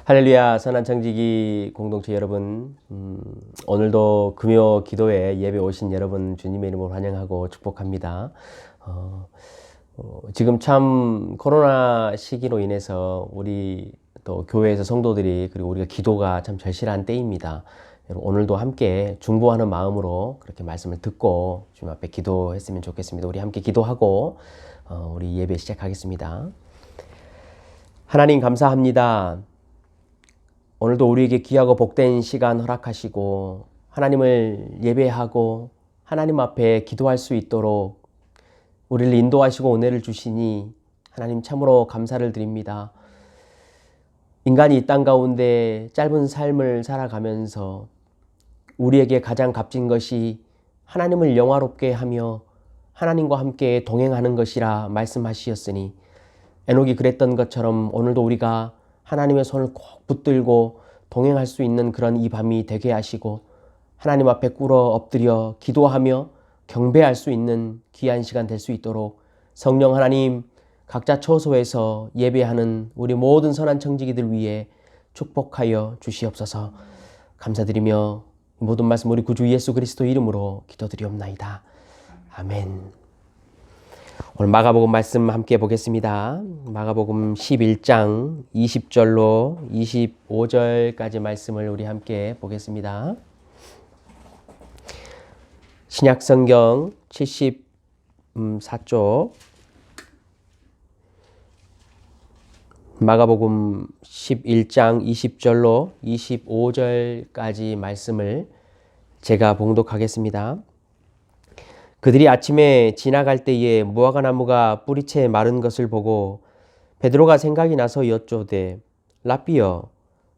할렐루야, 선한청지기 공동체 여러분, 오늘도 금요 기도에 예배 오신 여러분 주님의 이름으로 환영하고 축복합니다. 지금 참 코로나 시기로 인해서 우리 또 교회에서 성도들이 그리고 우리가 기도가 참 절실한 때입니다. 여러분, 오늘도 함께 중보하는 마음으로 그렇게 말씀을 듣고 주님 앞에 기도했으면 좋겠습니다. 우리 함께 기도하고 우리 예배 시작하겠습니다. 하나님 감사합니다. 오늘도 우리에게 귀하고 복된 시간 허락하시고 하나님을 예배하고 하나님 앞에 기도할 수 있도록 우리를 인도하시고 은혜를 주시니 하나님 참으로 감사를 드립니다. 인간이 이 땅 가운데 짧은 삶을 살아가면서 우리에게 가장 값진 것이 하나님을 영화롭게 하며 하나님과 함께 동행하는 것이라 말씀하시었으니 에녹이 그랬던 것처럼 오늘도 우리가 하나님의 손을 꼭 붙들고 동행할 수 있는 그런 이 밤이 되게 하시고 하나님 앞에 꿇어 엎드려 기도하며 경배할 수 있는 귀한 시간 될 수 있도록 성령 하나님 각자 처소에서 예배하는 우리 모든 선한 청지기들 위해 축복하여 주시옵소서. 감사드리며 모든 말씀 우리 구주 예수 그리스도 이름으로 기도드리옵나이다. 아멘. 오늘 마가복음 말씀 함께 보겠습니다. 마가복음 11장 20절로 25절까지 말씀을 우리 함께 보겠습니다. 신약성경 74쪽 마가복음 11장 20절로 25절까지 말씀을 제가 봉독하겠습니다. 그들이 아침에 지나갈 때에 무화과 나무가 뿌리채 마른 것을 보고 베드로가 생각이 나서 여쪼되 랍비여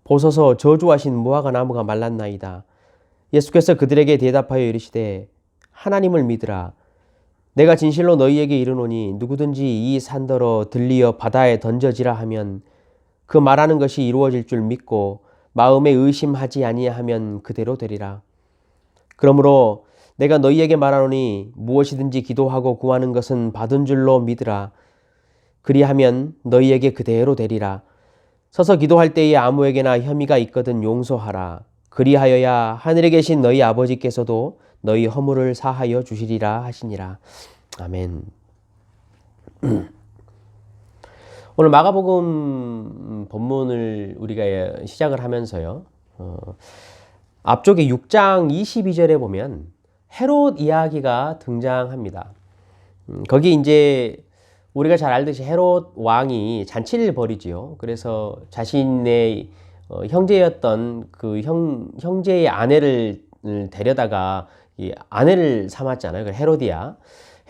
보소서 저주하신 무화과 나무가 말랐나이다. 예수께서 그들에게 대답하여 이르시되 하나님을 믿으라. 내가 진실로 너희에게 이르노니 누구든지 이 산더러 들리어 바다에 던져지라 하면 그 말하는 것이 이루어질 줄 믿고 마음에 의심하지 아니하면 그대로 되리라. 그러므로 내가 너희에게 말하노니 무엇이든지 기도하고 구하는 것은 받은 줄로 믿으라. 그리하면 너희에게 그대로 되리라. 서서 기도할 때에 아무에게나 혐의가 있거든 용서하라. 그리하여야 하늘에 계신 너희 아버지께서도 너희 허물을 사하여 주시리라 하시니라. 아멘. 오늘 마가복음 본문을 우리가 시작을 하면서요. 앞쪽에 6장 22절에 보면 헤롯 이야기가 등장합니다. 거기 이제 우리가 잘 알듯이 헤롯 왕이 잔치를 벌이지요. 그래서 자신의 형제였던 그 형제의 아내를 데려다가 이 아내를 삼았잖아요. 그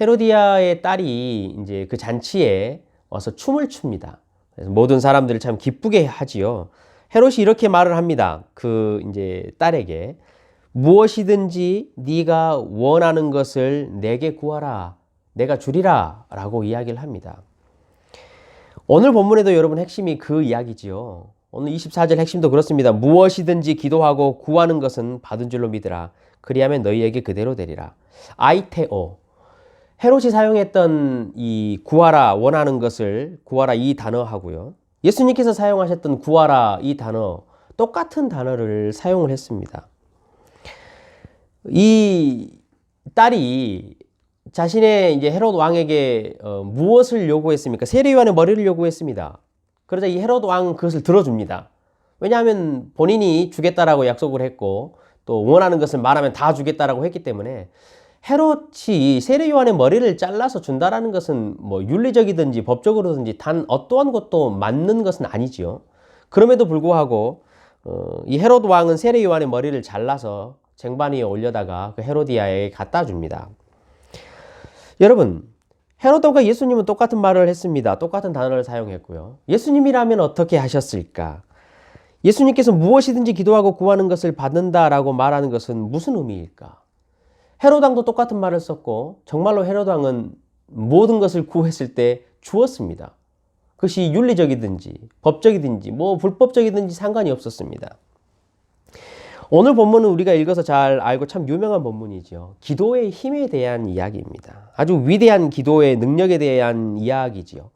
헤로디아의 딸이 이제 그 잔치에 와서 춤을 춥니다. 그래서 모든 사람들을 참 기쁘게 하지요. 헤롯이 이렇게 말을 합니다. 그 이제 딸에게 무엇이든지 네가 원하는 것을 내게 구하라. 내가 주리라. 라고 이야기를 합니다. 오늘 본문에도 여러분 핵심이 그 이야기지요. 오늘 24절 핵심도 그렇습니다. 무엇이든지 기도하고 구하는 것은 받은 줄로 믿으라. 그리하면 너희에게 그대로 되리라. 아이테오. 헤롯이 사용했던 이 구하라, 원하는 것을 구하라 이 단어하고요. 예수님께서 사용하셨던 구하라 이 단어, 똑같은 단어를 사용을 했습니다. 이 딸이 자신의 이제 헤롯 왕에게 무엇을 요구했습니까? 세례요한의 머리를 요구했습니다. 그러자 이 헤롯 왕은 그것을 들어줍니다. 왜냐하면 본인이 주겠다라고 약속을 했고 또 원하는 것을 말하면 다 주겠다라고 했기 때문에 헤롯이 세례요한의 머리를 잘라서 준다라는 것은 뭐 윤리적이든지 법적으로든지 단 어떠한 것도 맞는 것은 아니지요. 그럼에도 불구하고 이 헤롯 왕은 세례요한의 머리를 잘라서 쟁반 위에 올려다가 그 헤로디아에게 갖다 줍니다. 여러분, 헤롯과 예수님은 똑같은 말을 했습니다. 똑같은 단어를 사용했고요. 예수님이라면 어떻게 하셨을까? 예수님께서 무엇이든지 기도하고 구하는 것을 받는다라고 말하는 것은 무슨 의미일까? 헤롯 왕도 똑같은 말을 썼고 정말로 헤롯 왕은 모든 것을 구했을 때 주었습니다. 그것이 윤리적이든지 법적이든지 뭐 불법적이든지 상관이 없었습니다. 오늘 본문은 우리가 읽어서 잘 알고 참 유명한 본문이죠. 기도의 힘에 대한 이야기입니다. 아주 위대한 기도의 능력에 대한 이야기지요.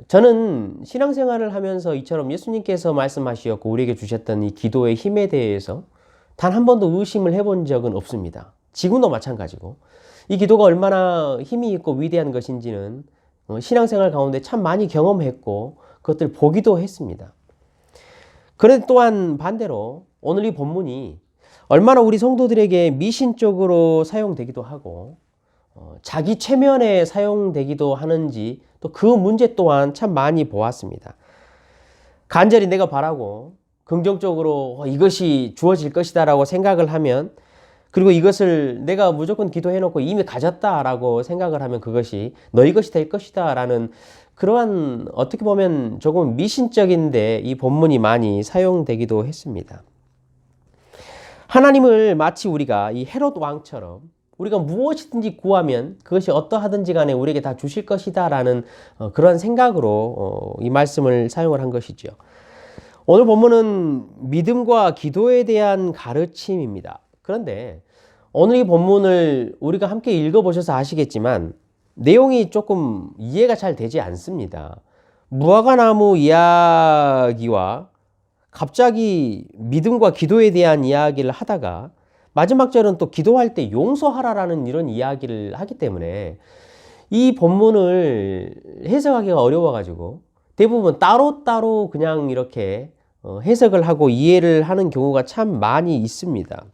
저는 신앙생활을 하면서 이처럼 예수님께서 말씀하셨고 우리에게 주셨던 이 기도의 힘에 대해서 단 한 번도 의심을 해본 적은 없습니다. 지금도 마찬가지고 이 기도가 얼마나 힘이 있고 위대한 것인지는 신앙생활 가운데 참 많이 경험했고 그것들 보기도 했습니다. 그런데 또한 반대로 오늘 이 본문이 얼마나 우리 성도들에게 미신적으로 사용되기도 하고 자기 최면에 사용되기도 하는지 또 그 문제 또한 참 많이 보았습니다. 간절히 내가 바라고 긍정적으로 이것이 주어질 것이다 라고 생각을 하면, 그리고 이것을 내가 무조건 기도해놓고 이미 가졌다라고 생각을 하면 그것이 너희 것이 될 것이다 라는 그러한 어떻게 보면 조금 미신적인데 이 본문이 많이 사용되기도 했습니다. 하나님을 마치 우리가 이 헤롯 왕처럼 우리가 무엇이든지 구하면 그것이 어떠하든지 간에 우리에게 다 주실 것이다 라는 그런 생각으로 이 말씀을 사용을 한 것이죠. 오늘 본문은 믿음과 기도에 대한 가르침입니다. 그런데 오늘 이 본문을 우리가 함께 읽어보셔서 아시겠지만 내용이 조금 이해가 잘 되지 않습니다. 무화과나무 이야기와 갑자기 믿음과 기도에 대한 이야기를 하다가 마지막 절은 또 기도할 때 용서하라라는 이런 이야기를 하기 때문에 이 본문을 해석하기가 어려워가지고 대부분 따로따로 그냥 이렇게 해석을 하고 이해를 하는 경우가 참 많이 있습니다.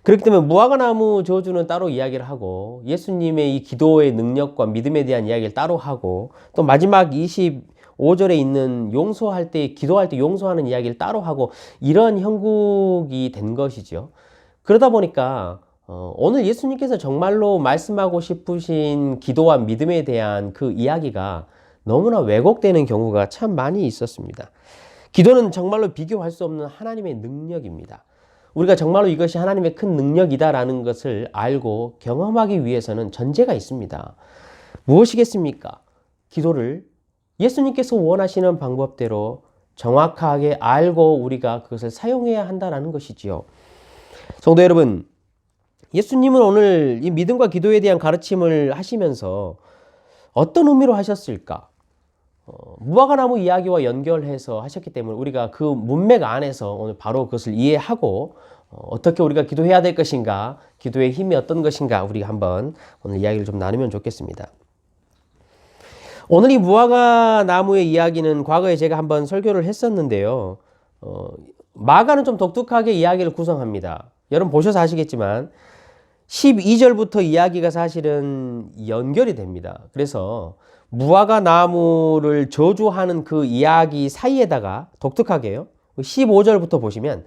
그렇기 때문에 무화과나무 저주는 따로 이야기를 하고 예수님의 이 기도의 능력과 믿음에 대한 이야기를 따로 하고 또 마지막 25절에 있는 용서할 때, 기도할 때 용서하는 이야기를 따로 하고 이런 형국이 된 것이죠. 그러다 보니까 오늘 예수님께서 정말로 말씀하고 싶으신 기도와 믿음에 대한 그 이야기가 너무나 왜곡되는 경우가 참 많이 있었습니다. 기도는 정말로 비교할 수 없는 하나님의 능력입니다. 우리가 정말로 이것이 하나님의 큰 능력이다라는 것을 알고 경험하기 위해서는 전제가 있습니다. 무엇이겠습니까? 기도를 예수님께서 원하시는 방법대로 정확하게 알고 우리가 그것을 사용해야 한다는 것이지요. 성도 여러분, 예수님은 오늘 이 믿음과 기도에 대한 가르침을 하시면서 어떤 의미로 하셨을까? 무화과나무 이야기와 연결해서 하셨기 때문에 우리가 그 문맥 안에서 오늘 바로 그것을 이해하고 어떻게 우리가 기도해야 될 것인가, 기도의 힘이 어떤 것인가 우리가 한번 오늘 이야기를 좀 나누면 좋겠습니다. 오늘 이 무화과나무의 이야기는 과거에 제가 한번 설교를 했었는데요. 마가는 좀 독특하게 이야기를 구성합니다. 여러분 보셔서 아시겠지만 12절부터 이야기가 사실은 연결이 됩니다. 그래서 무화과나무를 저주하는 그 이야기 사이에다가 독특하게요. 15절부터 보시면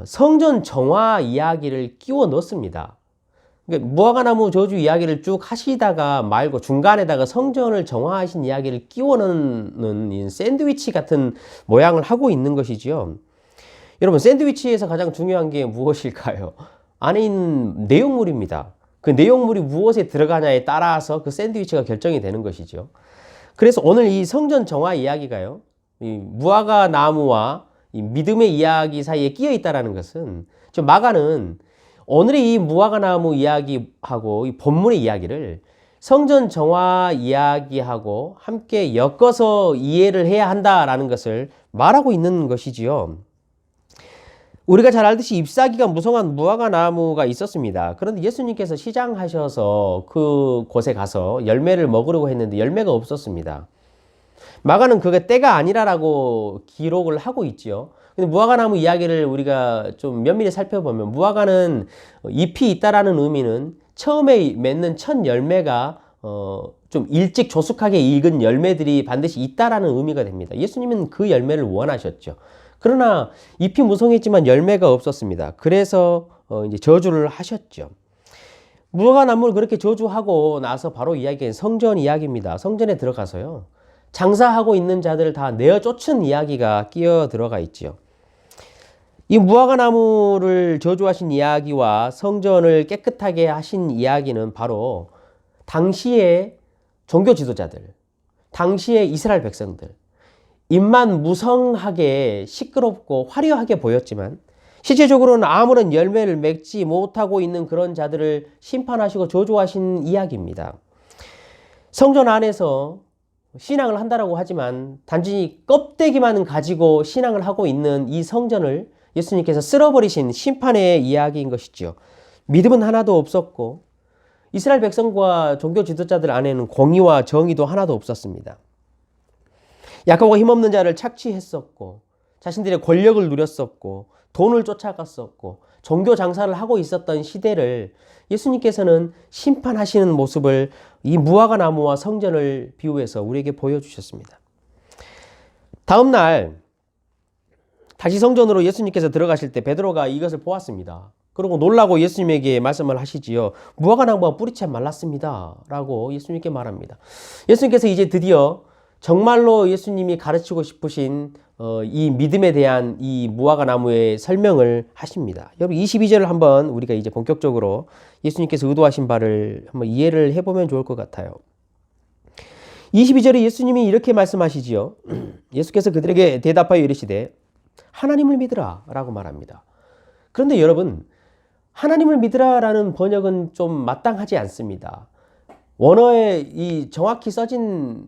성전 정화 이야기를 끼워 넣습니다. 그러니까 무화과나무 저주 이야기를 쭉 하시다가 말고 중간에다가 성전을 정화하신 이야기를 끼워 넣는 샌드위치 같은 모양을 하고 있는 것이지요. 여러분 샌드위치에서 가장 중요한 게 무엇일까요? 안에 있는 내용물입니다. 그 내용물이 무엇에 들어가냐에 따라서 그 샌드위치가 결정이 되는 것이죠. 그래서 오늘 이 성전 정화 이야기가요, 이 무화과나무와 이 믿음의 이야기 사이에 끼어 있다는 것은 마가는 오늘의 이 무화과나무 이야기하고 이 본문의 이야기를 성전 정화 이야기하고 함께 엮어서 이해를 해야 한다라는 것을 말하고 있는 것이지요. 우리가 잘 알듯이 잎사귀가 무성한 무화과나무가 있었습니다. 그런데 예수님께서 시장하셔서 그 곳에 가서 열매를 먹으려고 했는데 열매가 없었습니다. 마가는 그게 때가 아니라라고 기록을 하고 있지요. 근데 무화과나무 이야기를 우리가 좀 면밀히 살펴보면 무화과는 잎이 있다라는 의미는 처음에 맺는 첫 열매가 좀 일찍 조숙하게 익은 열매들이 반드시 있다라는 의미가 됩니다. 예수님은 그 열매를 원하셨죠. 그러나 잎이 무성했지만 열매가 없었습니다. 그래서 이제 저주를 하셨죠. 무화과나무를 그렇게 저주하고 나서 바로 이야기한 성전 이야기입니다. 성전에 들어가서요, 장사하고 있는 자들을 다 내어 쫓은 이야기가 끼어 들어가 있지요. 이 무화과나무를 저주하신 이야기와 성전을 깨끗하게 하신 이야기는 바로 당시의 종교 지도자들, 당시의 이스라엘 백성들, 잎만 무성하게 시끄럽고 화려하게 보였지만 실제적으로는 아무런 열매를 맺지 못하고 있는 그런 자들을 심판하시고 저주하신 이야기입니다. 성전 안에서 신앙을 한다라고 하지만 단지 껍데기만 가지고 신앙을 하고 있는 이 성전을 예수님께서 쓸어버리신 심판의 이야기인 것이죠. 믿음은 하나도 없었고 이스라엘 백성과 종교 지도자들 안에는 공의와 정의도 하나도 없었습니다. 약하고 힘없는 자를 착취했었고 자신들의 권력을 누렸었고 돈을 쫓아갔었고 종교 장사를 하고 있었던 시대를 예수님께서는 심판하시는 모습을 이 무화과 나무와 성전을 비유해서 우리에게 보여주셨습니다. 다음 날 다시 성전으로 예수님께서 들어가실 때 베드로가 이것을 보았습니다. 그리고 놀라고 예수님에게 말씀을 하시지요. 무화과 나무가 뿌리채 말랐습니다. 라고 예수님께 말합니다. 예수님께서 이제 드디어 정말로 예수님이 가르치고 싶으신 이 믿음에 대한 이 무화과 나무의 설명을 하십니다. 여러분 22절을 한번 우리가 이제 본격적으로 예수님께서 의도하신 바를 한번 이해를 해보면 좋을 것 같아요. 22절에 예수님이 이렇게 말씀하시지요. 예수께서 그들에게 대답하여 이르시되 하나님을 믿으라 라고 말합니다. 그런데 여러분 하나님을 믿으라 라는 번역은 좀 마땅하지 않습니다. 원어에 이 정확히 써진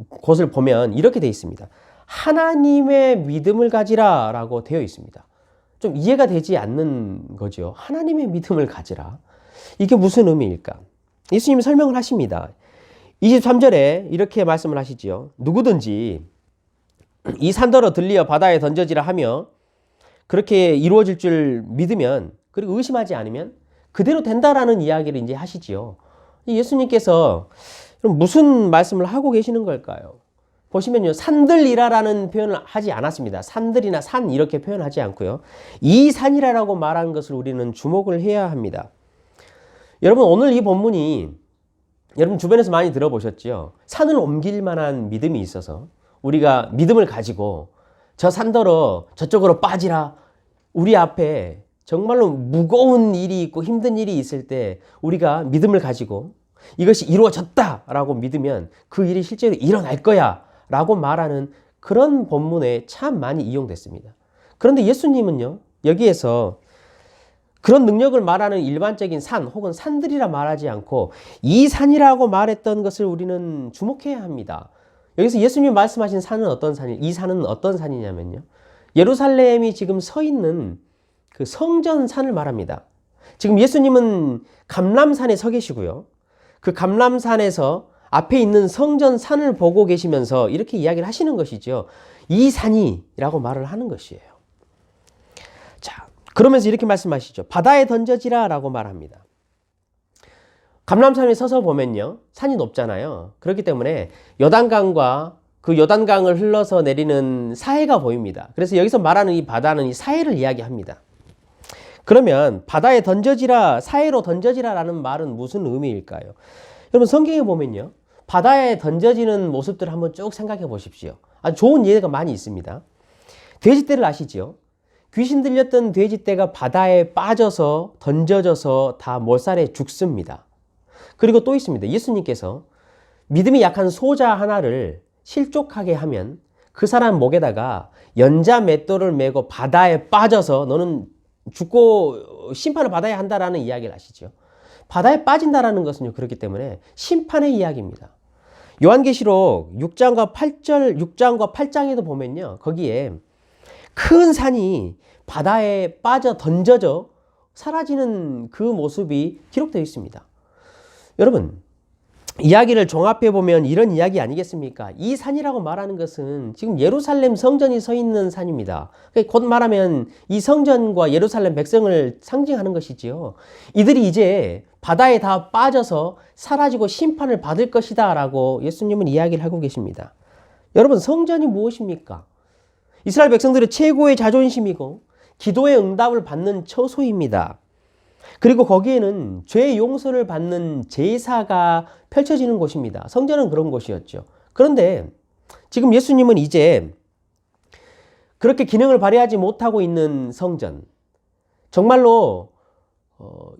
곳을 보면 이렇게 되어 있습니다. 하나님의 믿음을 가지라 라고 되어 있습니다. 좀 이해가 되지 않는 거죠. 하나님의 믿음을 가지라. 이게 무슨 의미일까? 예수님이 설명을 하십니다. 23절에 이렇게 말씀을 하시지요. 누구든지 이 산더러 들리어 바다에 던져지라 하며 그렇게 이루어질 줄 믿으면 그리고 의심하지 않으면 그대로 된다라는 이야기를 이제 하시지요. 예수님께서 무슨 말씀을 하고 계시는 걸까요? 보시면요. 산들이라라는 표현을 하지 않았습니다. 산들이나 산 이렇게 표현하지 않고요. 이 산이라라고 말한 것을 우리는 주목을 해야 합니다. 여러분 오늘 이 본문이 여러분 주변에서 많이 들어보셨죠? 산을 옮길 만한 믿음이 있어서 우리가 믿음을 가지고 저 산더러 저쪽으로 빠지라. 우리 앞에 정말로 무거운 일이 있고 힘든 일이 있을 때 우리가 믿음을 가지고 이것이 이루어졌다라고 믿으면 그 일이 실제로 일어날 거야 라고 말하는 그런 본문에 참 많이 이용됐습니다. 그런데 예수님은요 여기에서 그런 능력을 말하는 일반적인 산 혹은 산들이라 말하지 않고 이 산이라고 말했던 것을 우리는 주목해야 합니다. 여기서 예수님이 말씀하신 산은 어떤 산이, 이 산은 어떤 산이냐면요. 예루살렘이 지금 서 있는 그 성전산을 말합니다. 지금 예수님은 감람산에 서 계시고요. 그 감람산에서 앞에 있는 성전산을 보고 계시면서 이렇게 이야기를 하시는 것이죠. 이 산이라고 말을 하는 것이에요. 자, 그러면서 이렇게 말씀하시죠. 바다에 던져지라 라고 말합니다. 감람산에 서서 보면요. 산이 높잖아요. 그렇기 때문에 요단강과 그 요단강을 흘러서 내리는 사해가 보입니다. 그래서 여기서 말하는 이 바다는 이 사해를 이야기합니다. 그러면 바다에 던져지라, 사해로 던져지라 라는 말은 무슨 의미일까요? 여러분 성경에 보면요. 바다에 던져지는 모습들을 한번 쭉 생각해 보십시오. 아주 좋은 예가 많이 있습니다. 돼지떼를 아시죠? 귀신 들렸던 돼지떼가 바다에 빠져서 던져져서 다 몰살에 죽습니다. 그리고 또 있습니다. 예수님께서 믿음이 약한 소자 하나를 실족하게 하면 그 사람 목에다가 연자 맷돌을 메고 바다에 빠져서 너는 죽고 심판을 받아야 한다라는 이야기를 하시죠. 바다에 빠진다라는 것은요. 그렇기 때문에 심판의 이야기입니다. 요한계시록 6장과 8장에도 보면요. 거기에 큰 산이 바다에 빠져 던져져 사라지는 그 모습이 기록되어 있습니다. 여러분 이야기를 종합해 보면 이런 이야기 아니겠습니까? 이 산이라고 말하는 것은 지금 예루살렘 성전이 서 있는 산입니다. 곧 말하면 이 성전과 예루살렘 백성을 상징하는 것이지요. 이들이 이제 바다에 다 빠져서 사라지고 심판을 받을 것이다 라고 예수님은 이야기를 하고 계십니다. 여러분 성전이 무엇입니까? 이스라엘 백성들의 최고의 자존심이고 기도의 응답을 받는 처소입니다. 그리고 거기에는 죄 용서를 받는 제사가 펼쳐지는 곳입니다. 성전은 그런 곳이었죠. 그런데 지금 예수님은 이제 그렇게 기능을 발휘하지 못하고 있는 성전, 정말로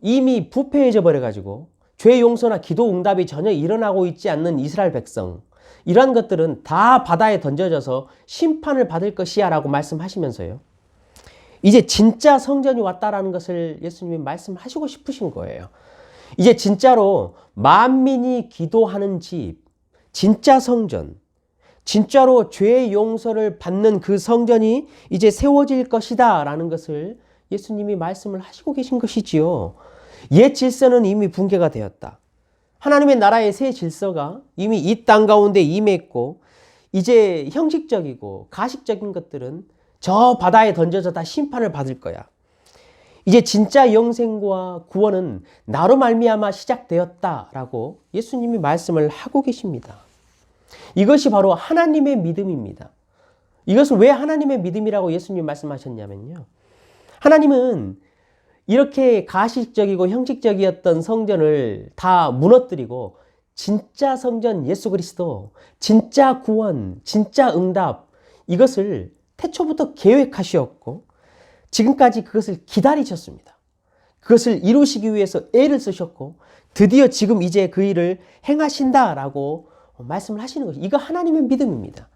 이미 부패해져 버려가지고 죄 용서나 기도 응답이 전혀 일어나고 있지 않는 이스라엘 백성, 이러한 것들은 다 바다에 던져져서 심판을 받을 것이야 라고 말씀하시면서요. 이제 진짜 성전이 왔다라는 것을 예수님이 말씀하시고 싶으신 거예요. 이제 진짜로 만민이 기도하는 집, 진짜 성전, 진짜로 죄의 용서를 받는 그 성전이 이제 세워질 것이다 라는 것을 예수님이 말씀을 하시고 계신 것이지요. 옛 질서는 이미 붕괴가 되었다. 하나님의 나라의 새 질서가 이미 이 땅 가운데 임했고, 이제 형식적이고 가식적인 것들은 저 바다에 던져져 다 심판을 받을 거야. 이제 진짜 영생과 구원은 나로 말미암아 시작되었다라고 예수님이 말씀을 하고 계십니다. 이것이 바로 하나님의 믿음입니다. 이것을 왜 하나님의 믿음이라고 예수님이 말씀하셨냐면요. 하나님은 이렇게 가식적이고 형식적이었던 성전을 다 무너뜨리고 진짜 성전 예수 그리스도, 진짜 구원, 진짜 응답, 이것을 태초부터 계획하셨고 지금까지 그것을 기다리셨습니다. 그것을 이루시기 위해서 애를 쓰셨고 드디어 지금 이제 그 일을 행하신다라고 말씀을 하시는 것이, 이거 하나님의 믿음입니다.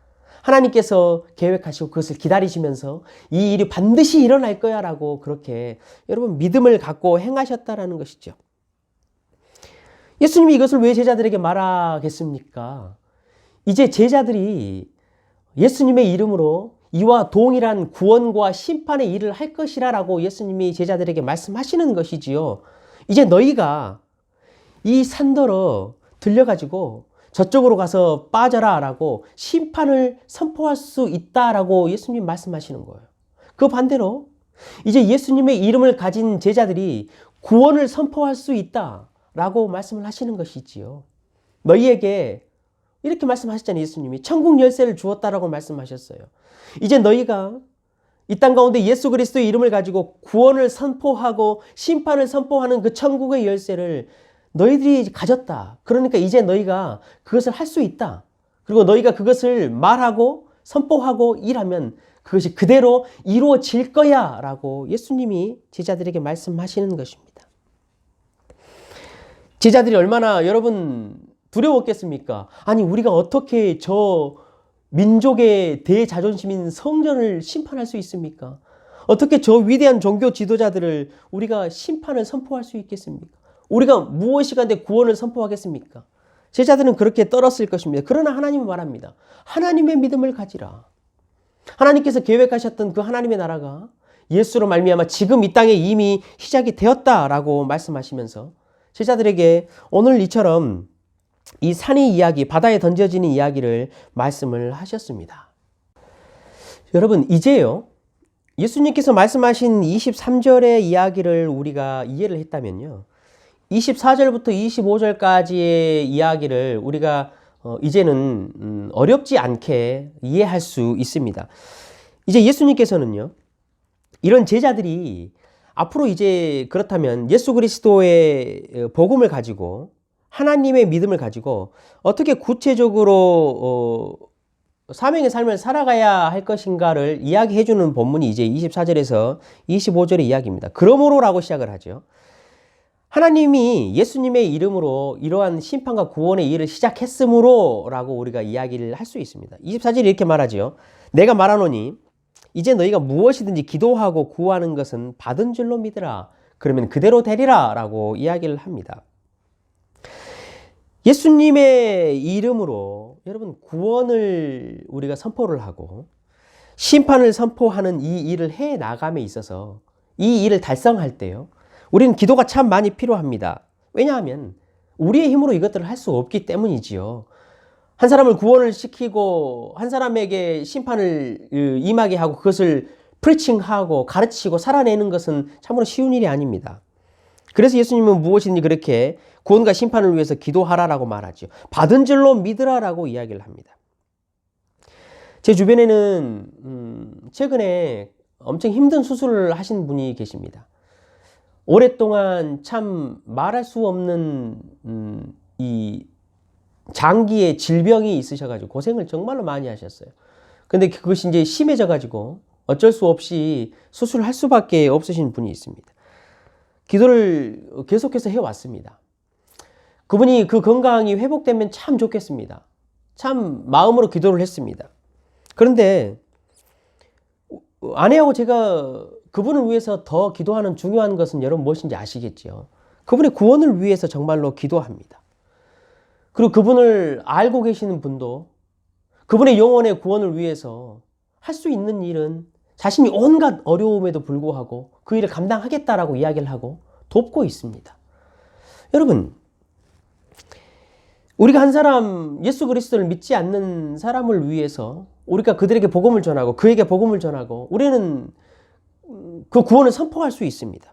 하나님께서 계획하시고 그것을 기다리시면서 이 일이 반드시 일어날 거야 라고 그렇게 여러분 믿음을 갖고 행하셨다라는 것이죠. 예수님이 이것을 왜 제자들에게 말하겠습니까? 이제 제자들이 예수님의 이름으로 이와 동일한 구원과 심판의 일을 할 것이라 라고 예수님이 제자들에게 말씀하시는 것이지요. 이제 너희가 이 산더러 들려가지고 저쪽으로 가서 빠져라 라고 심판을 선포할 수 있다라고 예수님 말씀하시는 거예요. 그 반대로 이제 예수님의 이름을 가진 제자들이 구원을 선포할 수 있다라고 말씀을 하시는 것이지요. 너희에게 이렇게 말씀하셨잖아요. 예수님이 천국 열쇠를 주었다라고 말씀하셨어요. 이제 너희가 이 땅 가운데 예수 그리스도의 이름을 가지고 구원을 선포하고 심판을 선포하는 그 천국의 열쇠를 너희들이 가졌다. 그러니까 이제 너희가 그것을 할 수 있다. 그리고 너희가 그것을 말하고 선포하고 일하면 그것이 그대로 이루어질 거야 라고 예수님이 제자들에게 말씀하시는 것입니다. 제자들이 얼마나 여러분 두려웠겠습니까? 아니 우리가 어떻게 저 민족의 대자존심인 성전을 심판할 수 있습니까? 어떻게 저 위대한 종교 지도자들을 우리가 심판을 선포할 수 있겠습니까? 우리가 무엇이 간데 구원을 선포하겠습니까? 제자들은 그렇게 떨었을 것입니다. 그러나 하나님은 말합니다. 하나님의 믿음을 가지라. 하나님께서 계획하셨던 그 하나님의 나라가 예수로 말미암아 지금 이 땅에 이미 시작이 되었다라고 말씀하시면서 제자들에게 오늘 이처럼 이 산의 이야기, 바다에 던져지는 이야기를 말씀을 하셨습니다. 여러분 이제요, 예수님께서 말씀하신 23절의 이야기를 우리가 이해를 했다면요, 24절부터 25절까지의 이야기를 우리가 이제는 어렵지 않게 이해할 수 있습니다. 이제 예수님께서는요, 이런 제자들이 앞으로 이제 그렇다면 예수 그리스도의 복음을 가지고 하나님의 믿음을 가지고 어떻게 구체적으로 사명의 삶을 살아가야 할 것인가를 이야기해 주는 본문이 이제 24절에서 25절의 이야기입니다. 그러므로라고 시작을 하죠. 하나님이 예수님의 이름으로 이러한 심판과 구원의 일을 시작했으므로 라고 우리가 이야기를 할 수 있습니다. 24절에 이렇게 말하죠. 내가 말하노니 이제 너희가 무엇이든지 기도하고 구하는 것은 받은 줄로 믿으라. 그러면 그대로 되리라 라고 이야기를 합니다. 예수님의 이름으로 여러분 구원을 우리가 선포를 하고 심판을 선포하는 이 일을 해 나감에 있어서 이 일을 달성할 때요, 우리는 기도가 참 많이 필요합니다. 왜냐하면 우리의 힘으로 이것들을 할 수 없기 때문이지요. 한 사람을 구원을 시키고 한 사람에게 심판을 임하게 하고 그것을 프리칭하고 가르치고 살아내는 것은 참으로 쉬운 일이 아닙니다. 그래서 예수님은 무엇인지 그렇게 구원과 심판을 위해서 기도하라라고 말하죠. 받은 줄로 믿으라라고 이야기를 합니다. 제 주변에는 최근에 엄청 힘든 수술을 하신 분이 계십니다. 오랫동안 참 말할 수 없는 이 장기의 질병이 있으셔가지고 고생을 정말로 많이 하셨어요. 근데 그것이 이제 심해져가지고 어쩔 수 없이 수술을 할 수밖에 없으신 분이 있습니다. 기도를 계속해서 해왔습니다. 그분이 그 건강이 회복되면 참 좋겠습니다. 참 마음으로 기도를 했습니다. 그런데 아내하고 제가 그분을 위해서 더 기도하는 중요한 것은 여러분 무엇인지 아시겠죠? 그분의 구원을 위해서 정말로 기도합니다. 그리고 그분을 알고 계시는 분도 그분의 영혼의 구원을 위해서 할 수 있는 일은 자신이 온갖 어려움에도 불구하고 그 일을 감당하겠다라고 이야기를 하고 돕고 있습니다. 여러분, 우리가 한 사람 예수 그리스도를 믿지 않는 사람을 위해서 우리가 그들에게 복음을 전하고 그에게 복음을 전하고 우리는 그 구원을 선포할 수 있습니다.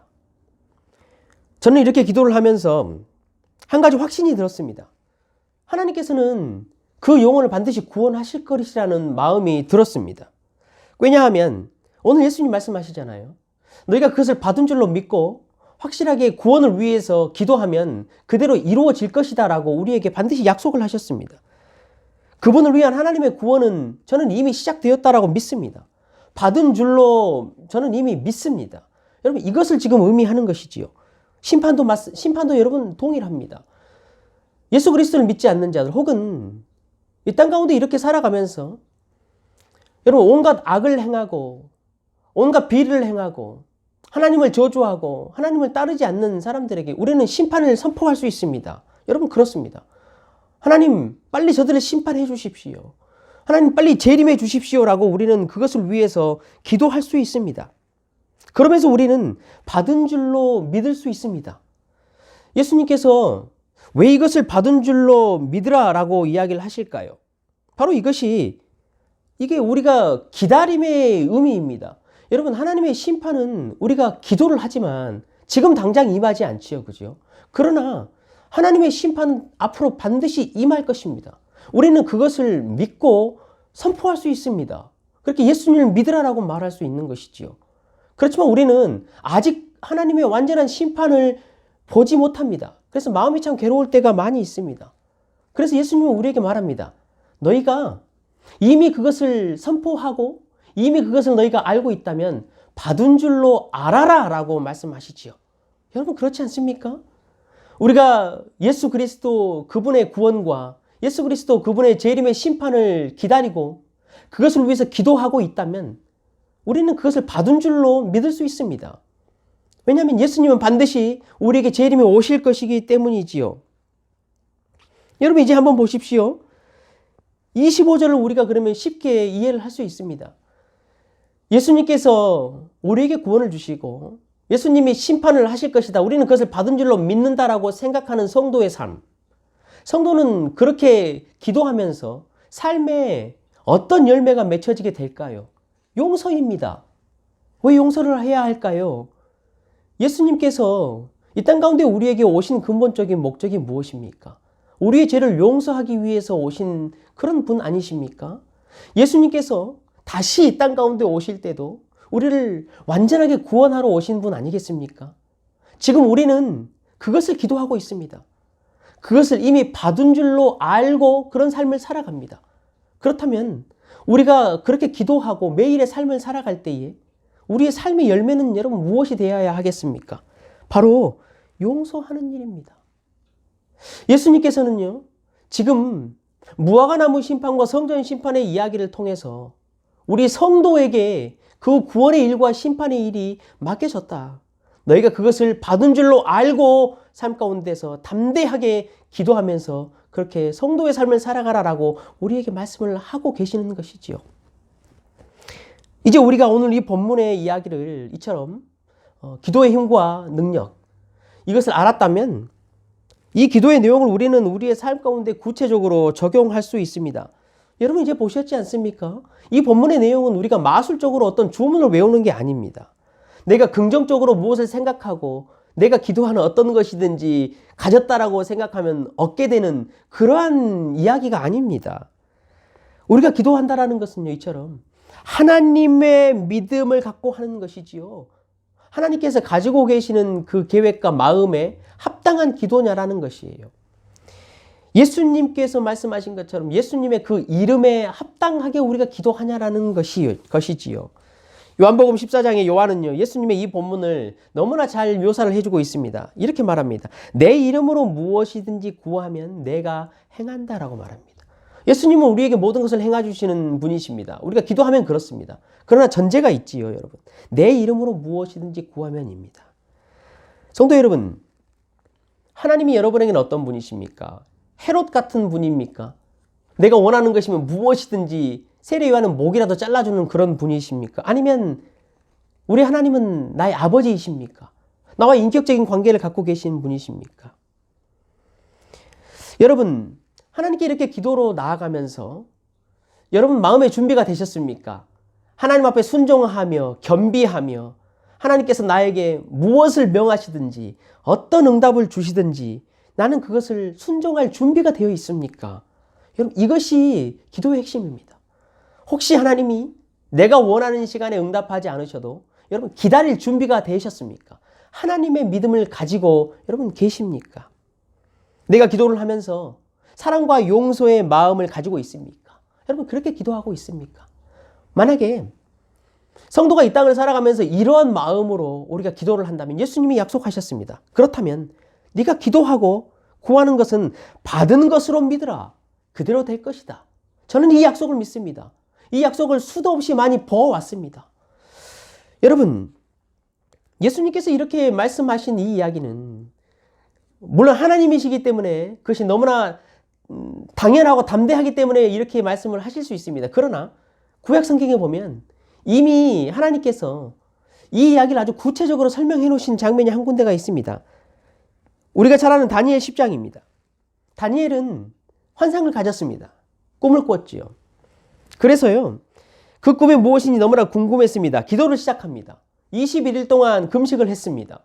저는 이렇게 기도를 하면서 한 가지 확신이 들었습니다. 하나님께서는 그 영혼을 반드시 구원하실 것이라는 마음이 들었습니다. 왜냐하면 오늘 예수님 말씀하시잖아요. 너희가 그것을 받은 줄로 믿고 확실하게 구원을 위해서 기도하면 그대로 이루어질 것이다 라고 우리에게 반드시 약속을 하셨습니다. 그분을 위한 하나님의 구원은 저는 이미 시작되었다라고 믿습니다. 받은 줄로 저는 이미 믿습니다. 여러분, 이것을 지금 의미하는 것이지요. 심판도 여러분 동일합니다. 예수 그리스도를 믿지 않는 자들 혹은 이 땅 가운데 이렇게 살아가면서 여러분 온갖 악을 행하고 온갖 비리를 행하고 하나님을 저주하고 하나님을 따르지 않는 사람들에게 우리는 심판을 선포할 수 있습니다. 여러분 그렇습니다. 하나님 빨리 저들을 심판해 주십시오. 하나님 빨리 재림해 주십시오라고 우리는 그것을 위해서 기도할 수 있습니다. 그러면서 우리는 받은 줄로 믿을 수 있습니다. 예수님께서 왜 이것을 받은 줄로 믿으라라고 이야기를 하실까요? 바로 이게 우리가 기다림의 의미입니다. 여러분, 하나님의 심판은 우리가 기도를 하지만 지금 당장 임하지 않지요. 그죠? 그러나 하나님의 심판은 앞으로 반드시 임할 것입니다. 우리는 그것을 믿고 선포할 수 있습니다. 그렇게 예수님을 믿으라라고 말할 수 있는 것이지요. 그렇지만 우리는 아직 하나님의 완전한 심판을 보지 못합니다. 그래서 마음이 참 괴로울 때가 많이 있습니다. 그래서 예수님은 우리에게 말합니다. 너희가 이미 그것을 선포하고 이미 그것을 너희가 알고 있다면 받은 줄로 알아라 라고 말씀하시지요. 여러분 그렇지 않습니까? 우리가 예수 그리스도 그분의 구원과 예수 그리스도 그분의 재림의 심판을 기다리고 그것을 위해서 기도하고 있다면 우리는 그것을 받은 줄로 믿을 수 있습니다. 왜냐하면 예수님은 반드시 우리에게 재림에 오실 것이기 때문이지요. 여러분 이제 한번 보십시오. 25절을 우리가 그러면 쉽게 이해를 할 수 있습니다. 예수님께서 우리에게 구원을 주시고 예수님이 심판을 하실 것이다. 우리는 그것을 받은 줄로 믿는다라고 생각하는 성도의 삶. 성도는 그렇게 기도하면서 삶에 어떤 열매가 맺혀지게 될까요? 용서입니다. 왜 용서를 해야 할까요? 예수님께서 이 땅 가운데 우리에게 오신 근본적인 목적이 무엇입니까? 우리의 죄를 용서하기 위해서 오신 그런 분 아니십니까? 예수님께서 다시 이 땅 가운데 오실 때도 우리를 완전하게 구원하러 오신 분 아니겠습니까? 지금 우리는 그것을 기도하고 있습니다. 그것을 이미 받은 줄로 알고 그런 삶을 살아갑니다. 그렇다면 우리가 그렇게 기도하고 매일의 삶을 살아갈 때에 우리의 삶의 열매는 여러분 무엇이 되어야 하겠습니까? 바로 용서하는 일입니다. 예수님께서는요, 지금 무화과나무 심판과 성전 심판의 이야기를 통해서 우리 성도에게 그 구원의 일과 심판의 일이 맡겨졌다. 너희가 그것을 받은 줄로 알고 삶 가운데서 담대하게 기도하면서 그렇게 성도의 삶을 살아가라라고 우리에게 말씀을 하고 계시는 것이지요. 이제 우리가 오늘 이 본문의 이야기를 이처럼 기도의 힘과 능력 이것을 알았다면 이 기도의 내용을 우리는 우리의 삶 가운데 구체적으로 적용할 수 있습니다. 여러분 이제 보셨지 않습니까? 이 본문의 내용은 우리가 마술적으로 어떤 주문을 외우는 게 아닙니다. 내가 긍정적으로 무엇을 생각하고 내가 기도하는 어떤 것이든지 가졌다라고 생각하면 얻게 되는 그러한 이야기가 아닙니다. 우리가 기도한다라는 것은요, 이처럼 하나님의 믿음을 갖고 하는 것이지요. 하나님께서 가지고 계시는 그 계획과 마음에 합당한 기도냐라는 것이에요. 예수님께서 말씀하신 것처럼 예수님의 그 이름에 합당하게 우리가 기도하냐라는 것이지요. 요한복음 14장의 요한은요, 예수님의 이 본문을 너무나 잘 묘사를 해주고 있습니다. 이렇게 말합니다. 내 이름으로 무엇이든지 구하면 내가 행한다라고 말합니다. 예수님은 우리에게 모든 것을 행해주시는 분이십니다. 우리가 기도하면 그렇습니다. 그러나 전제가 있지요, 여러분. 내 이름으로 무엇이든지 구하면입니다. 성도 여러분, 하나님이 여러분에게는 어떤 분이십니까? 헤롯 같은 분입니까? 내가 원하는 것이면 무엇이든지 세례요한은 목이라도 잘라주는 그런 분이십니까? 아니면 우리 하나님은 나의 아버지이십니까? 나와 인격적인 관계를 갖고 계신 분이십니까? 여러분, 하나님께 이렇게 기도로 나아가면서 여러분 마음의 준비가 되셨습니까? 하나님 앞에 순종하며 겸비하며 하나님께서 나에게 무엇을 명하시든지 어떤 응답을 주시든지 나는 그것을 순종할 준비가 되어 있습니까? 여러분, 이것이 기도의 핵심입니다. 혹시 하나님이 내가 원하는 시간에 응답하지 않으셔도 여러분 기다릴 준비가 되셨습니까? 하나님의 믿음을 가지고 여러분 계십니까? 내가 기도를 하면서 사랑과 용서의 마음을 가지고 있습니까? 여러분 그렇게 기도하고 있습니까? 만약에 성도가 이 땅을 살아가면서 이러한 마음으로 우리가 기도를 한다면 예수님이 약속하셨습니다. 그렇다면 네가 기도하고 구하는 것은 받은 것으로 믿으라. 그대로 될 것이다. 저는 이 약속을 믿습니다. 이 약속을 수도 없이 많이 보아왔습니다. 여러분, 예수님께서 이렇게 말씀하신 이 이야기는 물론 하나님이시기 때문에 그것이 너무나 당연하고 담대하기 때문에 이렇게 말씀을 하실 수 있습니다. 그러나 구약 성경에 보면 이미 하나님께서 이 이야기를 아주 구체적으로 설명해 놓으신 장면이 한 군데가 있습니다. 우리가 잘 아는 다니엘 10장입니다. 다니엘은 환상을 가졌습니다. 꿈을 꿨지요. 그래서요, 그 꿈이 무엇인지 너무나 궁금했습니다. 기도를 시작합니다. 21일 동안 금식을 했습니다.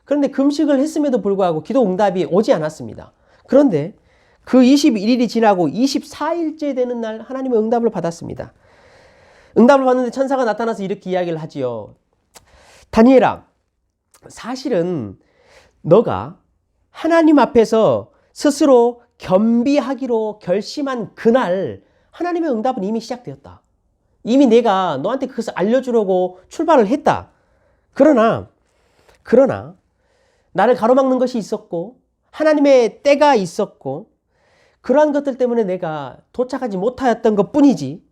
그런데 금식을 했음에도 불구하고 기도 응답이 오지 않았습니다. 그런데 그 21일이 지나고 24일째 되는 날 하나님의 응답을 받았습니다. 응답을 받는데 천사가 나타나서 이렇게 이야기를 하지요. 다니엘아, 사실은 너가 하나님 앞에서 스스로 겸비하기로 결심한 그날 하나님의 응답은 이미 시작되었다. 이미 내가 너한테 그것을 알려주려고 출발을 했다. 그러나 나를 가로막는 것이 있었고 하나님의 때가 있었고 그러한 것들 때문에 내가 도착하지 못하였던 것뿐이지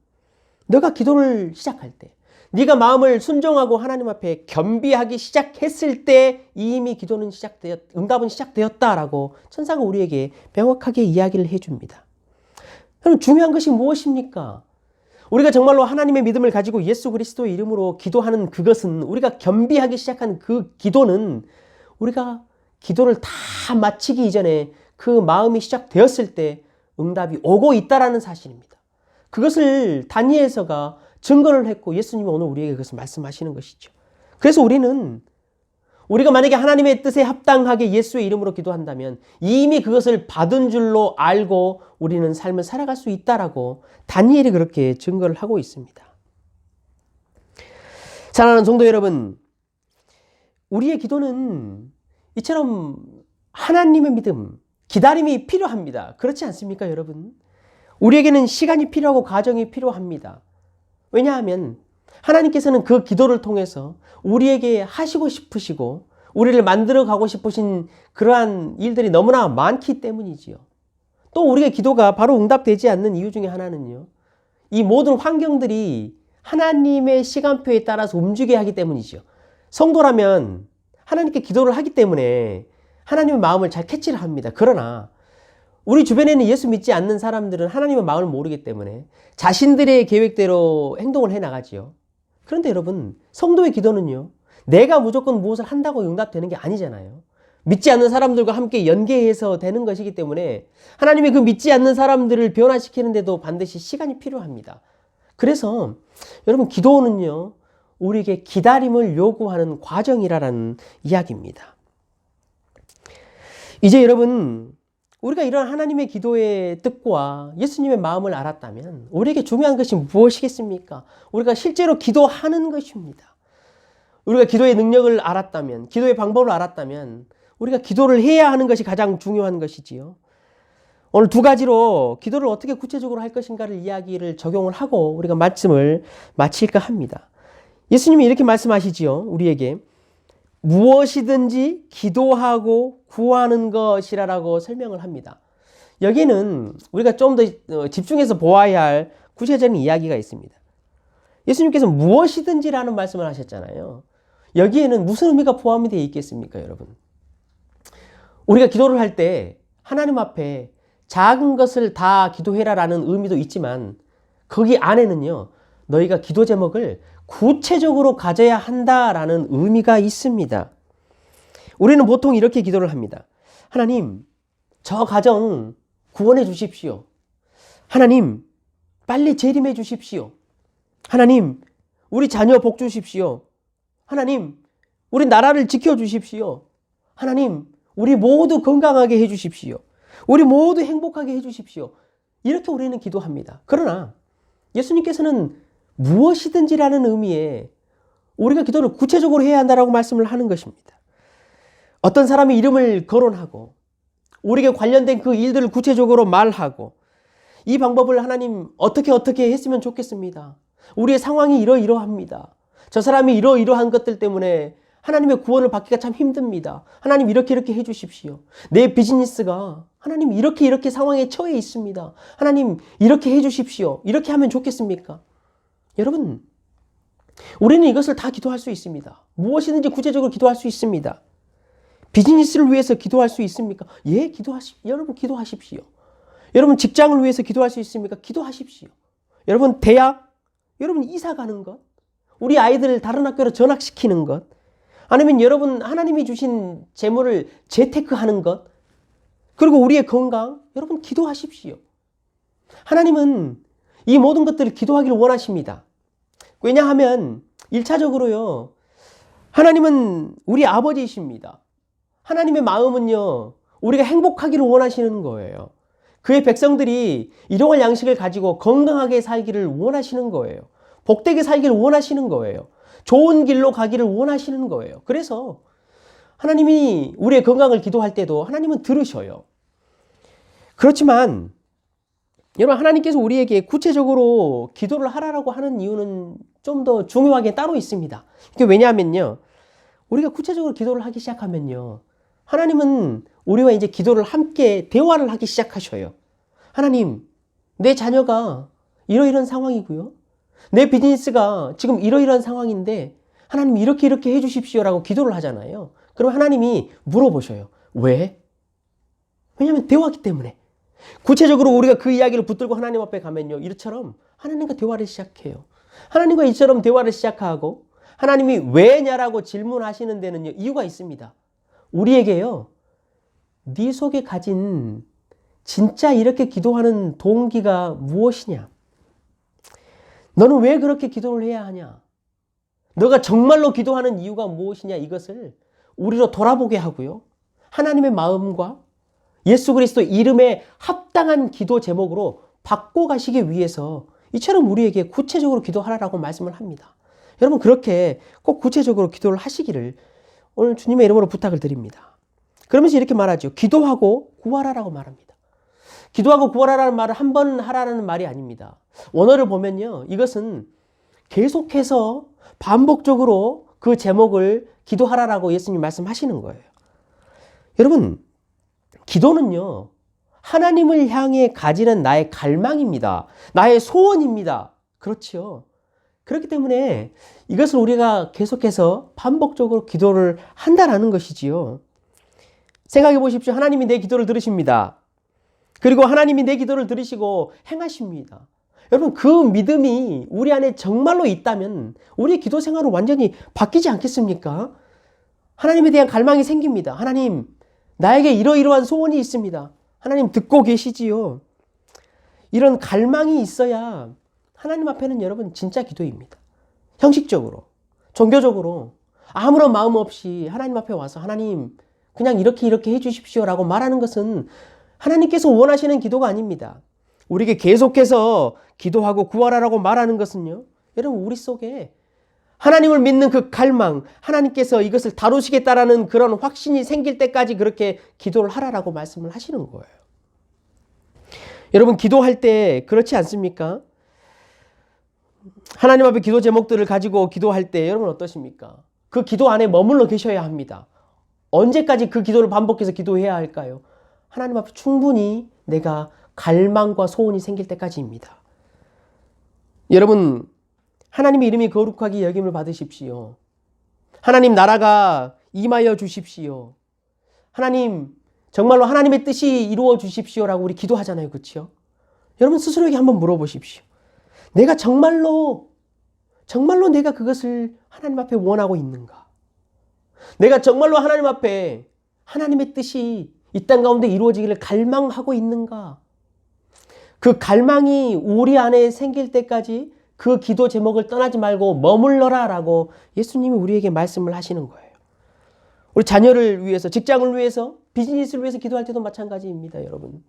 너가 기도를 시작할 때 네가 마음을 순종하고 하나님 앞에 겸비하기 시작했을 때 이미 기도는 응답은 시작되었다라고 천사가 우리에게 명확하게 이야기를 해줍니다. 그럼 중요한 것이 무엇입니까? 우리가 정말로 하나님의 믿음을 가지고 예수 그리스도의 이름으로 기도하는 그것은 우리가 겸비하기 시작한 그 기도는 우리가 기도를 다 마치기 이전에 그 마음이 시작되었을 때 응답이 오고 있다라는 사실입니다. 그것을 다니엘서가 증거를 했고 예수님이 오늘 우리에게 그것을 말씀하시는 것이죠. 그래서 우리가 만약에 하나님의 뜻에 합당하게 예수의 이름으로 기도한다면 이미 그것을 받은 줄로 알고 우리는 삶을 살아갈 수 있다라고 다니엘이 그렇게 증거를 하고 있습니다. 사랑하는 성도 여러분, 우리의 기도는 이처럼 하나님의 믿음, 기다림이 필요합니다. 그렇지 않습니까, 여러분? 우리에게는 시간이 필요하고 과정이 필요합니다. 왜냐하면 하나님께서는 그 기도를 통해서 우리에게 하시고 싶으시고 우리를 만들어 가고 싶으신 그러한 일들이 너무나 많기 때문이지요. 또 우리의 기도가 바로 응답되지 않는 이유 중에 하나는요, 이 모든 환경들이 하나님의 시간표에 따라서 움직여야 하기 때문이죠. 성도라면 하나님께 기도를 하기 때문에 하나님의 마음을 잘 캐치를 합니다. 그러나 우리 주변에는 예수 믿지 않는 사람들은 하나님의 마음을 모르기 때문에 자신들의 계획대로 행동을 해나가지요. 그런데 여러분, 성도의 기도는요, 내가 무조건 무엇을 한다고 응답되는 게 아니잖아요. 믿지 않는 사람들과 함께 연계해서 되는 것이기 때문에 하나님이 그 믿지 않는 사람들을 변화시키는데도 반드시 시간이 필요합니다. 그래서 여러분, 기도는요, 우리에게 기다림을 요구하는 과정이라는 이야기입니다. 이제 여러분, 우리가 이런 하나님의 기도의 뜻과 예수님의 마음을 알았다면 우리에게 중요한 것이 무엇이겠습니까? 우리가 실제로 기도하는 것입니다. 우리가 기도의 능력을 알았다면, 기도의 방법을 알았다면 우리가 기도를 해야 하는 것이 가장 중요한 것이지요. 오늘 두 가지로 기도를 어떻게 구체적으로 할 것인가를 이야기를 적용을 하고 우리가 말씀을 마칠까 합니다. 예수님이 이렇게 말씀하시지요. 우리에게 무엇이든지 기도하고 구하는 것이라고 설명을 합니다. 여기는 우리가 좀 더 집중해서 보아야 할 구체적인 이야기가 있습니다. 예수님께서 무엇이든지라는 말씀을 하셨잖아요. 여기에는 무슨 의미가 포함이 되어 있겠습니까, 여러분? 우리가 기도를 할 때 하나님 앞에 작은 것을 다 기도해라라는 의미도 있지만 거기 안에는요, 너희가 기도 제목을 구체적으로 가져야 한다라는 의미가 있습니다. 우리는 보통 이렇게 기도를 합니다. 하나님, 저 가정 구원해 주십시오. 하나님, 빨리 재림해 주십시오. 하나님, 우리 자녀 복 주십시오. 하나님, 우리 나라를 지켜 주십시오. 하나님, 우리 모두 건강하게 해 주십시오. 우리 모두 행복하게 해 주십시오. 이렇게 우리는 기도합니다. 그러나 예수님께서는 무엇이든지라는 의미에 우리가 기도를 구체적으로 해야 한다라고 말씀을 하는 것입니다. 어떤 사람의 이름을 거론하고 우리에게 관련된 그 일들을 구체적으로 말하고 이 방법을 하나님 어떻게 했으면 좋겠습니다. 우리의 상황이 이러이러합니다. 저 사람이 이러이러한 것들 때문에 하나님의 구원을 받기가 참 힘듭니다. 하나님 이렇게 해 주십시오. 내 비즈니스가 하나님 이렇게 상황에 처해 있습니다. 하나님 이렇게 해 주십시오. 이렇게 하면 좋겠습니까? 여러분, 우리는 이것을 다 기도할 수 있습니다. 무엇이든지 구체적으로 기도할 수 있습니다. 비즈니스를 위해서 기도할 수 있습니까? 예, 여러분 기도하십시오. 여러분 직장을 위해서 기도할 수 있습니까? 기도하십시오. 여러분 대학, 여러분 이사 가는 것, 우리 아이들을 다른 학교로 전학시키는 것, 아니면 여러분 하나님이 주신 재물을 재테크하는 것, 그리고 우리의 건강, 여러분 기도하십시오. 하나님은 이 모든 것들을 기도하기를 원하십니다. 왜냐하면 1차적으로요, 하나님은 우리 아버지이십니다. 하나님의 마음은요, 우리가 행복하기를 원하시는 거예요. 그의 백성들이 일용할 양식을 가지고 건강하게 살기를 원하시는 거예요. 복되게 살기를 원하시는 거예요. 좋은 길로 가기를 원하시는 거예요. 그래서 하나님이 우리의 건강을 기도할 때도 하나님은 들으셔요. 그렇지만 여러분, 하나님께서 우리에게 구체적으로 기도를 하라고 하는 이유는 좀 더 중요하게 따로 있습니다. 이게 왜냐하면요, 우리가 구체적으로 기도를 하기 시작하면요, 하나님은 우리와 이제 기도를 함께 대화를 하기 시작하셔요. 하나님, 내 자녀가 이러이러한 상황이고요. 내 비즈니스가 지금 이러이러한 상황인데 하나님 이렇게 해 주십시오라고 기도를 하잖아요. 그럼 하나님이 물어보셔요. 왜? 왜냐하면 대화하기 때문에. 구체적으로 우리가 그 이야기를 붙들고 하나님 앞에 가면요, 이처럼 하나님과 대화를 시작해요. 하나님과 이처럼 대화를 시작하고 하나님이 왜냐라고 질문하시는 데는요, 이유가 있습니다. 우리에게요, 네 속에 가진 진짜 이렇게 기도하는 동기가 무엇이냐? 너는 왜 그렇게 기도를 해야 하냐? 너가 정말로 기도하는 이유가 무엇이냐? 이것을 우리로 돌아보게 하고요, 하나님의 마음과 예수 그리스도 이름에 합당한 기도 제목으로 바꿔가시기 위해서 이처럼 우리에게 구체적으로 기도하라고 말씀을 합니다. 여러분, 그렇게 꼭 구체적으로 기도를 하시기를 오늘 주님의 이름으로 부탁을 드립니다. 그러면서 이렇게 말하죠. 기도하고 구하라라고 말합니다. 기도하고 구하라라는 말을 한 번 하라는 말이 아닙니다. 원어를 보면요, 이것은 계속해서 반복적으로 그 제목을 기도하라라고 예수님 말씀하시는 거예요. 여러분, 기도는요, 하나님을 향해 가지는 나의 갈망입니다. 나의 소원입니다. 그렇죠. 그렇기 때문에 이것을 우리가 계속해서 반복적으로 기도를 한다라는 것이지요. 생각해 보십시오. 하나님이 내 기도를 들으십니다. 그리고 하나님이 내 기도를 들으시고 행하십니다. 여러분, 그 믿음이 우리 안에 정말로 있다면 우리의 기도 생활은 완전히 바뀌지 않겠습니까? 하나님에 대한 갈망이 생깁니다. 하나님, 나에게 이러이러한 소원이 있습니다. 하나님 듣고 계시지요. 이런 갈망이 있어야 하나님 앞에는 여러분 진짜 기도입니다. 형식적으로, 종교적으로 아무런 마음 없이 하나님 앞에 와서 하나님 그냥 이렇게 해 주십시오라고 말하는 것은 하나님께서 원하시는 기도가 아닙니다. 우리에게 계속해서 기도하고 구하라라고 말하는 것은요, 여러분 우리 속에 하나님을 믿는 그 갈망, 하나님께서 이것을 다루시겠다라는 그런 확신이 생길 때까지 그렇게 기도를 하라라고 말씀을 하시는 거예요. 여러분, 기도할 때 그렇지 않습니까? 하나님 앞에 기도 제목들을 가지고 기도할 때 여러분 어떠십니까? 그 기도 안에 머물러 계셔야 합니다. 언제까지 그 기도를 반복해서 기도해야 할까요? 하나님 앞에 충분히 내가 갈망과 소원이 생길 때까지입니다. 여러분, 하나님의 이름이 거룩하게 여김을 받으십시오. 하나님 나라가 임하여 주십시오. 하나님, 정말로 하나님의 뜻이 이루어 주십시오라고 우리 기도하잖아요. 그렇죠? 여러분 스스로에게 한번 물어보십시오. 내가 정말로 내가 그것을 하나님 앞에 원하고 있는가? 내가 정말로 하나님 앞에 하나님의 뜻이 이 땅 가운데 이루어지기를 갈망하고 있는가? 그 갈망이 우리 안에 생길 때까지 그 기도 제목을 떠나지 말고 머물러라 라고 예수님이 우리에게 말씀을 하시는 거예요. 우리 자녀를 위해서, 직장을 위해서, 비즈니스를 위해서 기도할 때도 마찬가지입니다. 여러분.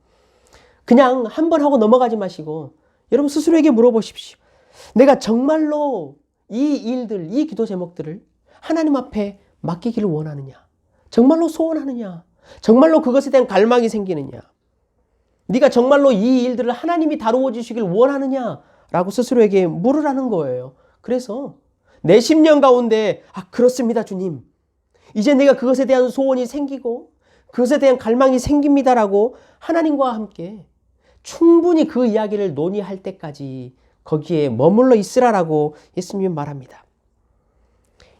그냥 한 번 하고 넘어가지 마시고 여러분 스스로에게 물어보십시오. 내가 정말로 이 일들, 이 기도 제목들을 하나님 앞에 맡기기를 원하느냐? 정말로 소원하느냐? 정말로 그것에 대한 갈망이 생기느냐? 네가 정말로 이 일들을 하나님이 다루어 주시길 원하느냐? 라고 스스로에게 물으라는 거예요. 그래서 내 심령 가운데 그렇습니다 주님. 이제 내가 그것에 대한 소원이 생기고 그것에 대한 갈망이 생깁니다라고 하나님과 함께 충분히 그 이야기를 논의할 때까지 거기에 머물러 있으라라고 예수님은 말합니다.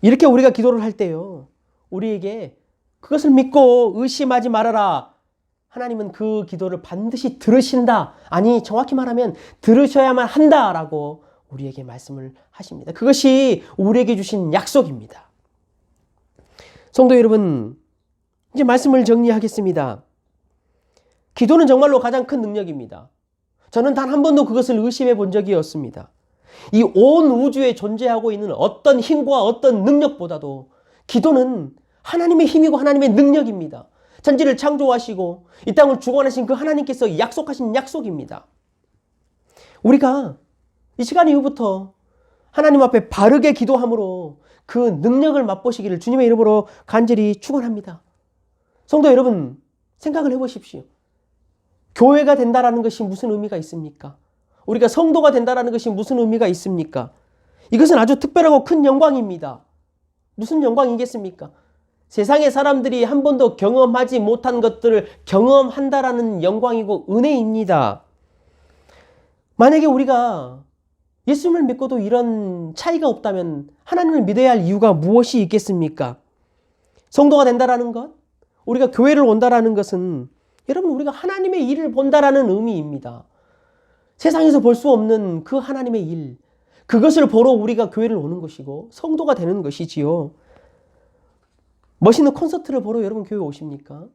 이렇게 우리가 기도를 할 때요. 우리에게 그것을 믿고 의심하지 말아라. 하나님은 그 기도를 반드시 들으신다. 아니 정확히 말하면 들으셔야만 한다라고 우리에게 말씀을 하십니다. 그것이 우리에게 주신 약속입니다. 성도 여러분, 이제 말씀을 정리하겠습니다. 기도는 정말로 가장 큰 능력입니다. 저는 단 한 번도 그것을 의심해 본 적이 없습니다. 이 온 우주에 존재하고 있는 어떤 힘과 어떤 능력보다도 기도는 하나님의 힘이고 하나님의 능력입니다. 천지를 창조하시고 이 땅을 주관하신 그 하나님께서 약속하신 약속입니다. 우리가 이 시간 이후부터 하나님 앞에 바르게 기도함으로 그 능력을 맛보시기를 주님의 이름으로 간절히 축원합니다. 성도 여러분, 생각을 해보십시오. 교회가 된다라는 것이 무슨 의미가 있습니까? 우리가 성도가 된다라는 것이 무슨 의미가 있습니까? 이것은 아주 특별하고 큰 영광입니다. 무슨 영광이겠습니까? 세상의 사람들이 한 번도 경험하지 못한 것들을 경험한다라는 영광이고 은혜입니다. 만약에 우리가 예수님을 믿고도 이런 차이가 없다면 하나님을 믿어야 할 이유가 무엇이 있겠습니까? 성도가 된다라는 것, 우리가 교회를 온다라는 것은 여러분 우리가 하나님의 일을 본다라는 의미입니다. 세상에서 볼 수 없는 그 하나님의 일, 그것을 보러 우리가 교회를 오는 것이고 성도가 되는 것이지요. 멋있는 콘서트를 보러 여러분 교회 오십니까?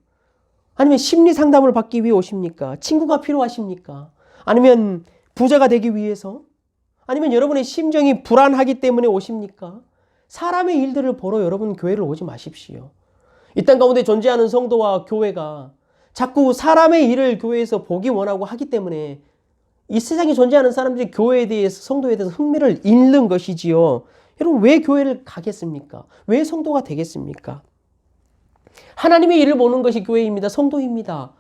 아니면 심리 상담을 받기 위해 오십니까? 친구가 필요하십니까? 아니면 부자가 되기 위해서? 아니면 여러분의 심정이 불안하기 때문에 오십니까? 사람의 일들을 보러 여러분 교회를 오지 마십시오. 이 땅 가운데 존재하는 성도와 교회가 자꾸 사람의 일을 교회에서 보기 원하고 하기 때문에 이 세상에 존재하는 사람들이 교회에 대해서, 성도에 대해서 흥미를 잃는 것이지요. 여러분 왜 교회를 가겠습니까? 왜 성도가 되겠습니까? 하나님의 일을 보는 것이 교회입니다. 성도입니다.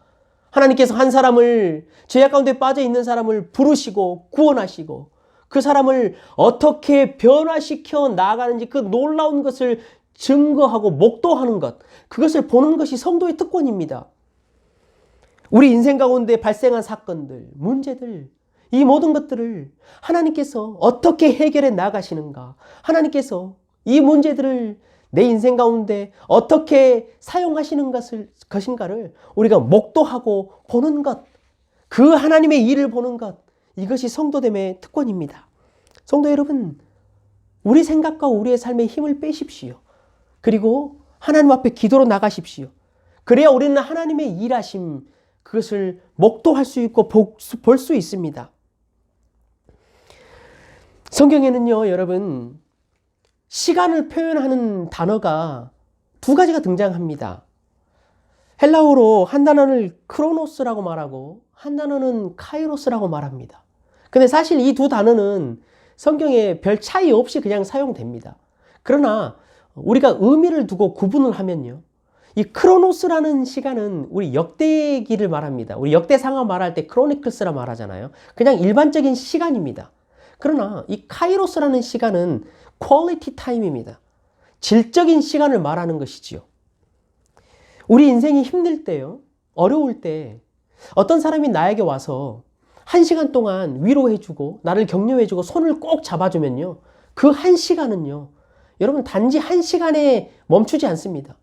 하나님께서 한 사람을, 죄악 가운데 빠져 있는 사람을 부르시고 구원하시고 그 사람을 어떻게 변화시켜 나아가는지 그 놀라운 것을 증거하고 목도하는 것, 그것을 보는 것이 성도의 특권입니다. 우리 인생 가운데 발생한 사건들, 문제들, 이 모든 것들을 하나님께서 어떻게 해결해 나가시는가, 하나님께서 이 문제들을 내 인생 가운데 어떻게 사용하시는 것인가를 우리가 목도하고 보는 것, 그 하나님의 일을 보는 것, 이것이 성도됨의 특권입니다. 성도 여러분, 우리 생각과 우리의 삶에 힘을 빼십시오. 그리고 하나님 앞에 기도로 나가십시오. 그래야 우리는 하나님의 일하심, 그것을 목도할 수 있고 볼 수 있습니다. 성경에는요, 여러분, 시간을 표현하는 단어가 두 가지가 등장합니다. 헬라어로 한 단어를 크로노스라고 말하고 한 단어는 카이로스라고 말합니다. 근데 사실 이 두 단어는 성경에 별 차이 없이 그냥 사용됩니다. 그러나 우리가 의미를 두고 구분을 하면요, 이 크로노스라는 시간은 우리 역대기를 말합니다. 우리 역대상을 말할 때 크로니클스라 말하잖아요. 그냥 일반적인 시간입니다. 그러나 이 카이로스라는 시간은 퀄리티 타임입니다. 질적인 시간을 말하는 것이지요. 우리 인생이 힘들 때요, 어려울 때 어떤 사람이 나에게 와서 1시간 동안 위로해주고 나를 격려해주고 손을 꼭 잡아주면요, 그 1시간은요 여러분 단지 1시간에 멈추지 않습니다.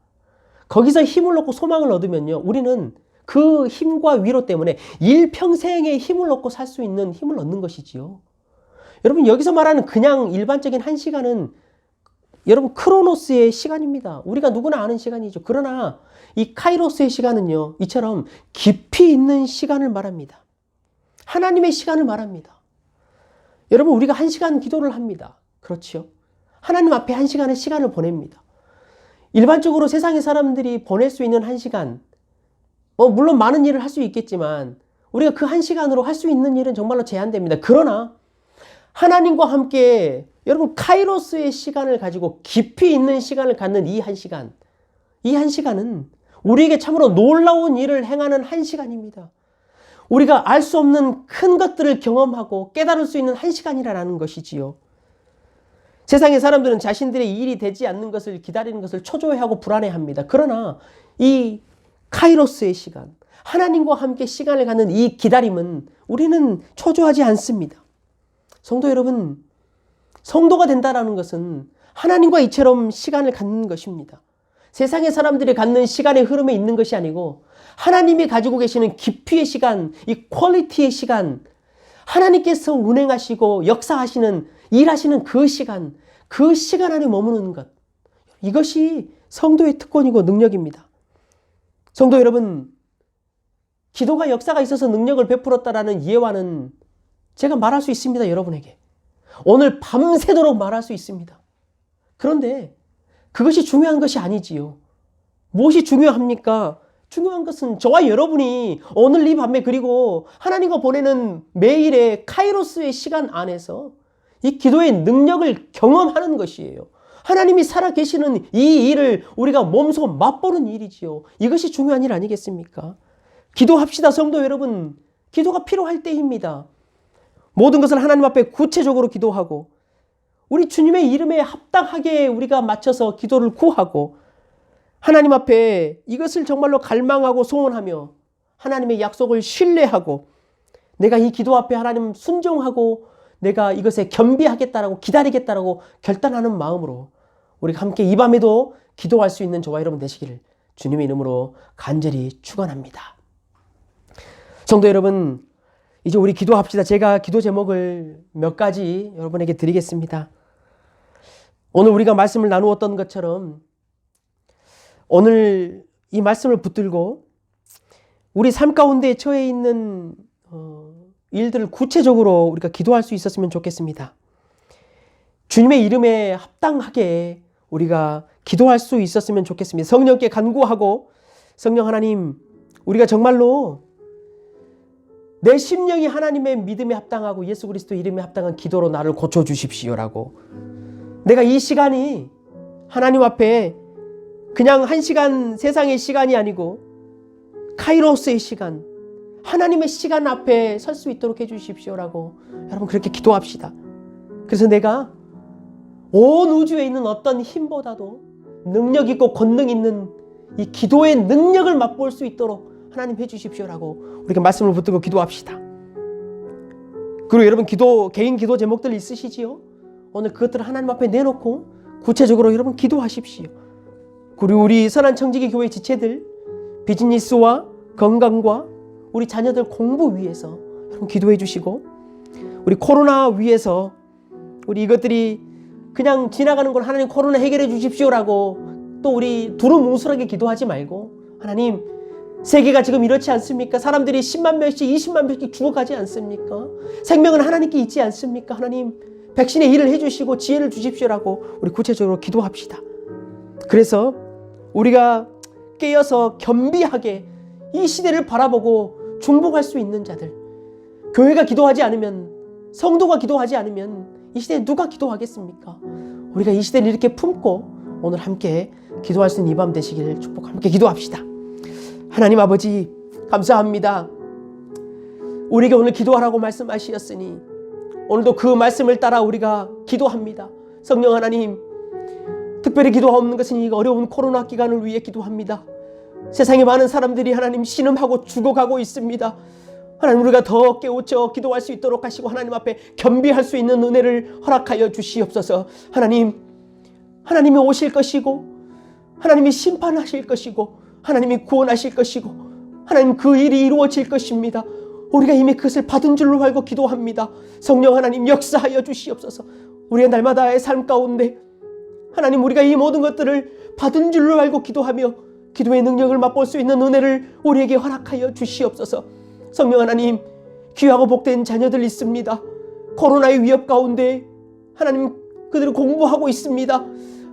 거기서 힘을 얻고 소망을 얻으면요, 우리는 그 힘과 위로 때문에 일평생의 힘을 얻고 살 수 있는 힘을 얻는 것이지요. 여러분, 여기서 말하는 그냥 일반적인 1시간은 여러분 크로노스의 시간입니다. 우리가 누구나 아는 시간이죠. 그러나 이 카이로스의 시간은요, 이처럼 깊이 있는 시간을 말합니다. 하나님의 시간을 말합니다. 여러분, 우리가 1시간 기도를 합니다. 그렇죠? 하나님 앞에 1시간의 시간을 보냅니다. 일반적으로 세상의 사람들이 보낼 수 있는 1시간, 물론 많은 일을 할 수 있겠지만 우리가 그 1시간으로 할 수 있는 일은 정말로 제한됩니다. 그러나 하나님과 함께 여러분 카이로스의 시간을 가지고 깊이 있는 시간을 갖는 이 1시간, 이 1시간은 우리에게 참으로 놀라운 일을 행하는 1시간입니다. 우리가 알 수 없는 큰 것들을 경험하고 깨달을 수 있는 1시간이라는 것이지요. 세상의 사람들은 자신들의 일이 되지 않는 것을 기다리는 것을 초조해하고 불안해합니다. 그러나 이 카이로스의 시간, 하나님과 함께 시간을 갖는 이 기다림은 우리는 초조하지 않습니다. 성도 여러분, 성도가 된다는 것은 하나님과 이처럼 시간을 갖는 것입니다. 세상의 사람들이 갖는 시간의 흐름에 있는 것이 아니고 하나님이 가지고 계시는 깊이의 시간, 이 퀄리티의 시간, 하나님께서 운행하시고 역사하시는, 일하시는 그 시간 안에 머무는 것, 이것이 성도의 특권이고 능력입니다. 성도 여러분, 기도가 역사가 있어서 능력을 베풀었다라는 예화는 제가 말할 수 있습니다. 여러분에게 오늘 밤새도록 말할 수 있습니다. 그런데 그것이 중요한 것이 아니지요. 무엇이 중요합니까? 중요한 것은 저와 여러분이 오늘 이 밤에, 그리고 하나님과 보내는 매일의 카이로스의 시간 안에서 이 기도의 능력을 경험하는 것이에요. 하나님이 살아계시는 이 일을 우리가 몸소 맛보는 일이지요. 이것이 중요한 일 아니겠습니까? 기도합시다. 성도 여러분, 기도가 필요할 때입니다. 모든 것을 하나님 앞에 구체적으로 기도하고 우리 주님의 이름에 합당하게 우리가 맞춰서 기도를 구하고 하나님 앞에 이것을 정말로 갈망하고 소원하며 하나님의 약속을 신뢰하고 내가 이 기도 앞에 하나님 순종하고 내가 이것에 겸비하겠다라고 기다리겠다라고 결단하는 마음으로 우리가 함께 이 밤에도 기도할 수 있는 저와 여러분 되시기를 주님의 이름으로 간절히 축원합니다. 성도 여러분, 이제 우리 기도합시다. 제가 기도 제목을 몇 가지 여러분에게 드리겠습니다. 오늘 우리가 말씀을 나누었던 것처럼 오늘 이 말씀을 붙들고 우리 삶 가운데 처해 있는 일들을 구체적으로 우리가 기도할 수 있었으면 좋겠습니다. 주님의 이름에 합당하게 우리가 기도할 수 있었으면 좋겠습니다. 성령께 간구하고 성령 하나님, 우리가 정말로 내 심령이 하나님의 믿음에 합당하고 예수 그리스도 이름에 합당한 기도로 나를 고쳐주십시오라고, 내가 이 시간이 하나님 앞에 그냥 1시간 세상의 시간이 아니고 카이로스의 시간, 하나님의 시간 앞에 설 수 있도록 해주십시오라고 여러분 그렇게 기도합시다. 그래서 내가 온 우주에 있는 어떤 힘보다도 능력 있고 권능 있는 이 기도의 능력을 맛볼 수 있도록 하나님 해주십시오라고 우리가 말씀을 붙들고 기도합시다. 그리고 여러분 개인 기도 제목들 있으시지요? 오늘 그것들을 하나님 앞에 내놓고 구체적으로 여러분 기도하십시오. 그리고 우리 선한 청지기 교회 지체들 비즈니스와 건강과 우리 자녀들 공부 위해서 여러분 기도해 주시고, 우리 코로나 위해서 우리 이것들이 그냥 지나가는 걸 하나님 코로나 해결해 주십시오라고 또 우리 두루뭉술하게 기도하지 말고, 하나님 세계가 지금 이렇지 않습니까? 사람들이 10만 명씩 20만 명씩 죽어가지 않습니까? 생명은 하나님께 있지 않습니까? 하나님 백신의 일을 해주시고 지혜를 주십시오라고 우리 구체적으로 기도합시다. 그래서 우리가 깨어서 겸비하게 이 시대를 바라보고 중복할 수 있는 자들, 교회가 기도하지 않으면, 성도가 기도하지 않으면 이 시대에 누가 기도하겠습니까? 우리가 이 시대를 이렇게 품고 오늘 함께 기도할 수 있는 이 밤 되시기를 축복합니다. 함께 기도합시다. 하나님 아버지 감사합니다. 우리에게 오늘 기도하라고 말씀하셨으니 오늘도 그 말씀을 따라 우리가 기도합니다. 성령 하나님, 특별히 기도하옵는 것은 이 어려운 코로나 기간을 위해 기도합니다. 세상에 많은 사람들이 하나님 신음하고 죽어가고 있습니다. 하나님 우리가 더 깨우쳐 기도할 수 있도록 하시고 하나님 앞에 겸비할 수 있는 은혜를 허락하여 주시옵소서. 하나님이 오실 것이고 하나님이 심판하실 것이고 하나님이 구원하실 것이고 하나님 그 일이 이루어질 것입니다. 우리가 이미 그것을 받은 줄로 알고 기도합니다. 성령 하나님 역사하여 주시옵소서. 우리의 날마다의 삶 가운데 하나님 우리가 이 모든 것들을 받은 줄로 알고 기도하며 기도의 능력을 맛볼 수 있는 은혜를 우리에게 허락하여 주시옵소서. 성령 하나님, 귀하고 복된 자녀들 있습니다. 코로나의 위협 가운데 하나님 그들을 공부하고 있습니다.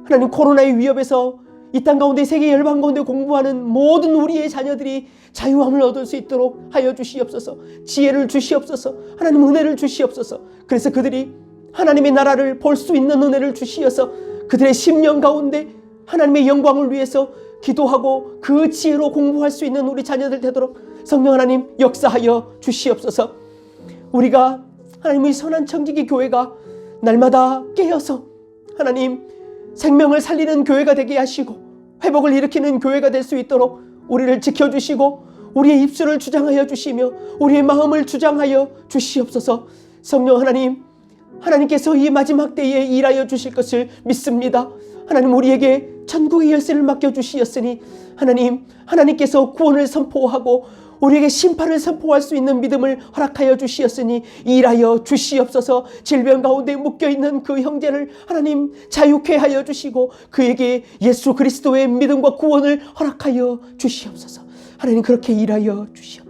하나님 코로나의 위협에서 이 땅 가운데 세계 열방 가운데 공부하는 모든 우리의 자녀들이 자유함을 얻을 수 있도록 하여 주시옵소서. 지혜를 주시옵소서. 하나님 은혜를 주시옵소서. 그래서 그들이 하나님의 나라를 볼 수 있는 은혜를 주시어서 그들의 심령 가운데 하나님의 영광을 위해서 기도하고 그 지혜로 공부할 수 있는 우리 자녀들 되도록 성령 하나님 역사하여 주시옵소서. 우리가 하나님의 선한 청지기 교회가 날마다 깨어서 하나님 생명을 살리는 교회가 되게 하시고 회복을 일으키는 교회가 될 수 있도록 우리를 지켜주시고 우리의 입술을 주장하여 주시며 우리의 마음을 주장하여 주시옵소서. 성령 하나님, 하나님께서 이 마지막 때에 일하여 주실 것을 믿습니다. 하나님 우리에게 천국의 열쇠를 맡겨주시었으니 하나님께서 구원을 선포하고 우리에게 심판을 선포할 수 있는 믿음을 허락하여 주시었으니 일하여 주시옵소서. 질병 가운데 묶여있는 그 형제를 하나님 자유케 하여 주시고 그에게 예수 그리스도의 믿음과 구원을 허락하여 주시옵소서. 하나님 그렇게 일하여 주시옵소서.